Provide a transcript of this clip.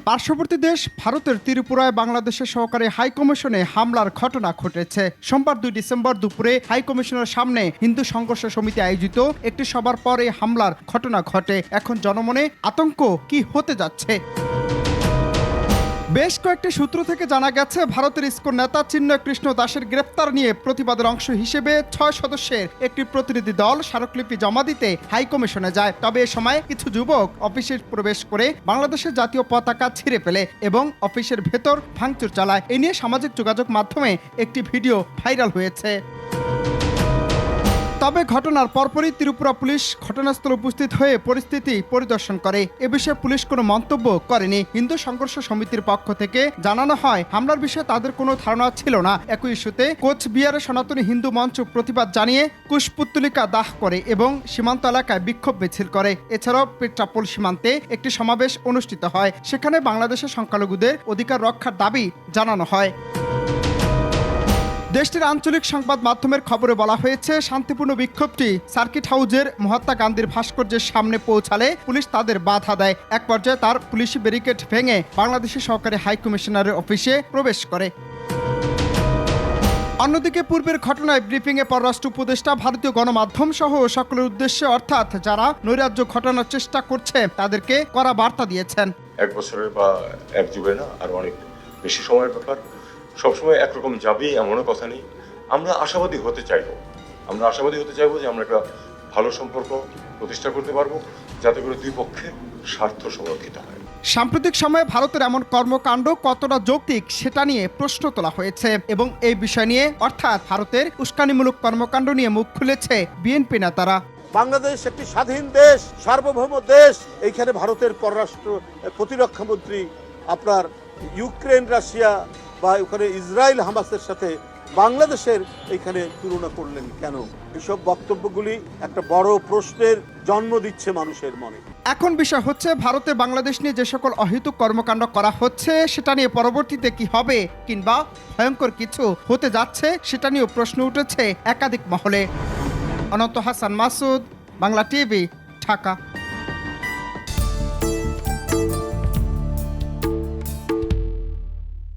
পার্শ্ববর্তী দেশ ভারতের ত্রিপুরায় বাংলাদেশের সহকারী হাইকমিশনে হামলার ঘটনা ঘটেছে। সোমবার 2 ডিসেম্বর দুপুরে হাইকমিশনের সামনে হিন্দু সংঘর্ষ সমিতি আয়োজিত একটি সভার পর এই হামলার ঘটনা ঘটে। এখন জনমনে আতঙ্ক কি হতে যাচ্ছে। বেশ কয়েকটি সূত্র থেকে জানা গেছে, ভারতের ইসকন নেতা চিন্ময় কৃষ্ণ দাসের গ্রেপ্তার নিয়ে প্রতিবাদের অংশ হিসেবে 6 সদস্যের একটি প্রতিনিধি দল স্মারকলিপি জমা দিতে হাইকমিশনে যায়। তবে এ সময় কিছু যুবক অফিসে প্রবেশ করে বাংলাদেশের জাতীয় পতাকা ছিঁড়ে ফেলে এবং অফিসের ভেতর ভাঙচুর চালায়। এ নিয়ে সামাজিক যোগাযোগ মাধ্যমে একটি ভিডিও ভাইরাল হয়েছে। তবে ঘটনার পরপরই ত্রিপুরা পুলিশ ঘটনাস্থলে উপস্থিত হয়ে পরিস্থিতি পরিদর্শন করে। এ বিষয়ে পুলিশ কোনো মন্তব্য করেনি। হিন্দু সংঘর্ষ সমিতির পক্ষ থেকে জানানো হয়, হামলার বিষয়ে তাদের কোনো ধারণা ছিল না। একই ইস্যুতে কোচবিহারে সনাতনী হিন্দু মঞ্চ প্রতিবাদ জানিয়ে কুশপুত্তলিকা দাহ করে এবং সীমান্ত এলাকায় বিক্ষোভ মিছিল করে। এছাড়াও পেট্রাপোল সীমান্তে একটি সমাবেশ অনুষ্ঠিত হয়। সেখানে বাংলাদেশের সংখ্যালঘুদের অধিকার রক্ষার দাবি জানানো হয়। দেশটির আঞ্চলিক সংবাদ মাধ্যমের খবরে বলা হয়েছে, শান্তিপূর্ণ বিক্ষোভটি সার্কিট হাউজের মহাত্মা গান্ধীর ভাস্কর্যের সামনে পৌঁছালে পুলিশ তাদের বাধা দেয়। এক পর্যায়ে তার পুলিশি ব্যারিকেড ভেঙে বাংলাদেশের সহকারী হাইকমিশনারের অফিসে প্রবেশ করে। অন্যদিকে পূর্বের ঘটনায় ব্রিফিংয়ে পররাষ্ট্র উপদেষ্টা ভারতীয় গণমাধ্যম সহ সকলের উদ্দেশ্যে, অর্থাৎ যারা নৈরাজ্য ঘটানোর চেষ্টা করছে তাদেরকে কড়া বার্তা দিয়েছেন। 1 বছরের বা 1 যুগের না, আর অনেক বেশি সময়ের ব্যাপার। সবসময় একরকম যাবে এমনও কথা নেই। আমরা আশাবাদী হতে চাইবো যে আমরা একটা ভালো সম্পর্ক প্রতিষ্ঠা করতে পারবো, যাতে করে দুই পক্ষের স্বার্থ সংরক্ষিত হয়। সাম্প্রতিক সময়ে ভারতের এমন কর্মকাণ্ড কতটা যৌক্তিক সেটা নিয়ে প্রশ্ন তোলা হয়েছে এবং এই বিষয় নিয়ে, অর্থাৎ ভারতের উস্কানিমূলক কর্মকাণ্ড নিয়ে মুখ খুলেছে বিএনপি নেতারা। বাংলাদেশ একটি স্বাধীন দেশ, সার্বভৌম দেশ। এইখানে ভারতের পররাষ্ট্র প্রতিরক্ষা মন্ত্রী আপনার ইউক্রেন, রাশিয়া বা ওখানে ইসরায়েল হামাসের সাথে বাংলাদেশের এইখানে তুলনা করলেন কেন? এসব বক্তব্যগুলি একটা বড় প্রশ্নের জন্ম দিচ্ছে মানুষের মনে। এখন বিষয় হচ্ছে, ভারতে বাংলাদেশ নিয়ে যে সকল অহেতুক কর্মকাণ্ড করা হচ্ছে সেটা নিয়ে পরবর্তীতে কি হবে, কিংবা ভয়ঙ্কর কিছু হতে যাচ্ছে সেটা নিয়েও প্রশ্ন উঠেছে একাধিক মহলে। অনন্ত হাসান মাসুদ, বাংলা টিভি, ঢাকা।